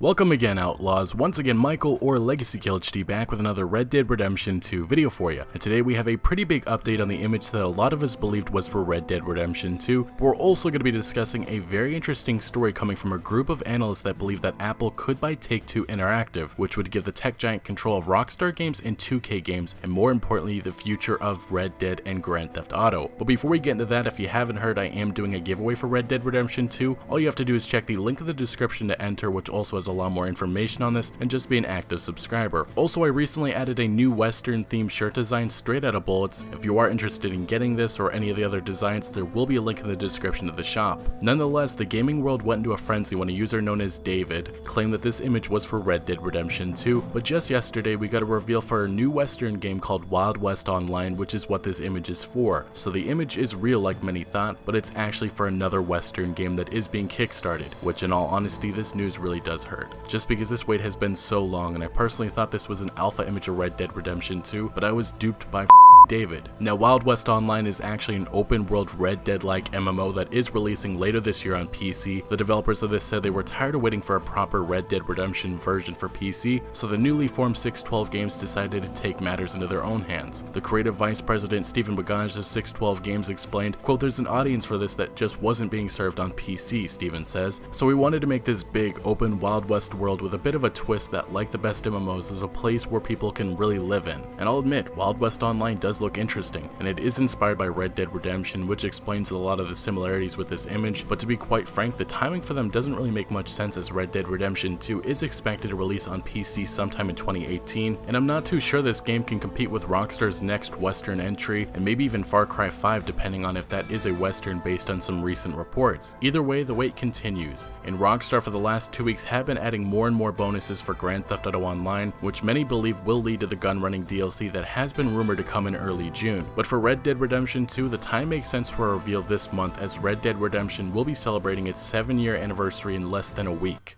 Welcome again, Outlaws. Once again, Michael or Legacy KillHD back with another Red Dead Redemption 2 video for you. And today we have a pretty big update on the image that a lot of us believed was for Red Dead Redemption 2, but we're also going to be discussing a very interesting story coming from a group of analysts that believe that Apple could buy Take-Two Interactive, which would give the tech giant control of Rockstar Games and 2K Games, and more importantly, the future of Red Dead and Grand Theft Auto. But before we get into that, if you haven't heard, I am doing a giveaway for Red Dead Redemption 2. All you have to do is check the link in the description to enter, which also has a lot more information on this, and just be an active subscriber. Also, I recently added a new Western themed shirt design straight out of Bullets. If you are interested in getting this or any of the other designs, there will be a link in the description of the shop. Nonetheless, the gaming world went into a frenzy when a user known as David claimed that this image was for Red Dead Redemption 2, but just yesterday we got a reveal for a new Western game called Wild West Online, which is what this image is for. So the image is real like many thought, but it's actually for another Western game that is being kickstarted, which in all honesty, this news really does hurt. Just because this wait has been so long, and I personally thought this was an alpha image of Red Dead Redemption 2, but I was duped by David. Now, Wild West Online is actually an open world Red Dead-like MMO that is releasing later this year on PC. The developers of this said they were tired of waiting for a proper Red Dead Redemption version for PC, so the newly formed 612 Games decided to take matters into their own hands. The creative vice president Stephen Bagage of 612 Games explained, quote, "There's an audience for this that just wasn't being served on PC, Stephen says, so we wanted to make this big, open Wild West world with a bit of a twist that, like the best MMOs, is a place where people can really live in." And I'll admit, Wild West Online does look interesting, and it is inspired by Red Dead Redemption, which explains a lot of the similarities with this image, but to be quite frank, the timing for them doesn't really make much sense, as Red Dead Redemption 2 is expected to release on PC sometime in 2018, and I'm not too sure this game can compete with Rockstar's next Western entry, and maybe even Far Cry 5 depending on if that is a Western based on some recent reports. Either way, the wait continues, and Rockstar for the last 2 weeks have been adding more and more bonuses for Grand Theft Auto Online, which many believe will lead to the gun running DLC that has been rumored to come in early June. But for Red Dead Redemption 2, the time makes sense for a reveal this month, as Red Dead Redemption will be celebrating its 7-year anniversary in less than a week.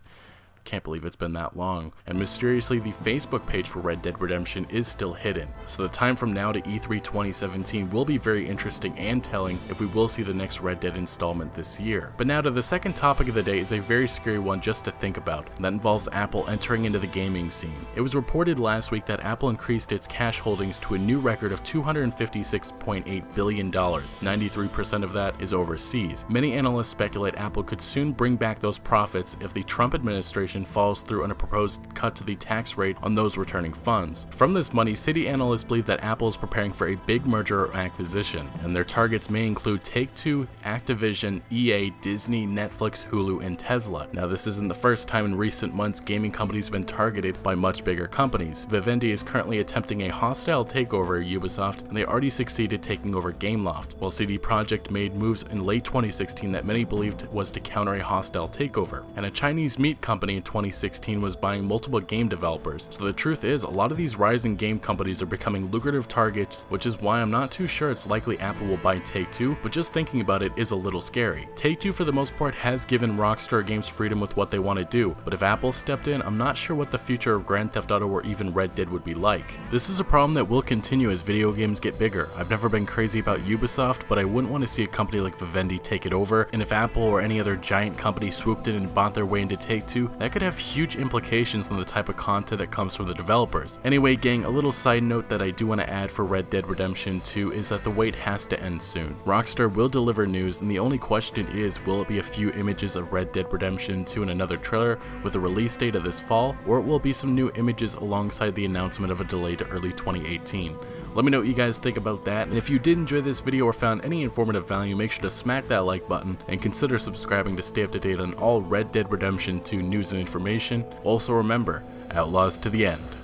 Can't believe it's been that long. And mysteriously, the Facebook page for Red Dead Redemption is still hidden, so the time from now to E3 2017 will be very interesting and telling if we will see the next Red Dead installment this year. But now to the second topic of the day is a very scary one just to think about, and that involves Apple entering into the gaming scene. It was reported last week that Apple increased its cash holdings to a new record of $256.8 billion. 93% of that is overseas. Many analysts speculate Apple could soon bring back those profits if the Trump administration falls through on a proposed cut to the tax rate on those returning funds. From this money, Citi analysts believe that Apple is preparing for a big merger or acquisition, and their targets may include Take-Two, Activision, EA, Disney, Netflix, Hulu, and Tesla. Now, this isn't the first time in recent months gaming companies have been targeted by much bigger companies. Vivendi is currently attempting a hostile takeover at Ubisoft, and they already succeeded taking over Gameloft, while CD Projekt made moves in late 2016 that many believed was to counter a hostile takeover. And a Chinese meat company in 2016 was buying multiple game developers. So the truth is, a lot of these rising game companies are becoming lucrative targets, which is why I'm not too sure it's likely Apple will buy Take-Two, but just thinking about it is a little scary. Take-Two for the most part has given Rockstar Games freedom with what they want to do, but if Apple stepped in, I'm not sure what the future of Grand Theft Auto or even Red Dead would be like. This is a problem that will continue as video games get bigger. I've never been crazy about Ubisoft, but I wouldn't want to see a company like Vivendi take it over, and if Apple or any other giant company swooped in and bought their way into Take-Two, that could have huge implications on the type of content that comes from the developers. Anyway, gang, a little side note that I do want to add for Red Dead Redemption 2 is that the wait has to end soon. Rockstar will deliver news, and the only question is, will it be a few images of Red Dead Redemption 2 in another trailer with a release date of this fall, or it will be some new images alongside the announcement of a delay to early 2018. Let me know what you guys think about that, and if you did enjoy this video or found any informative value, make sure to smack that like button and consider subscribing to stay up to date on all Red Dead Redemption 2 news and information. Also remember, Outlaws to the end.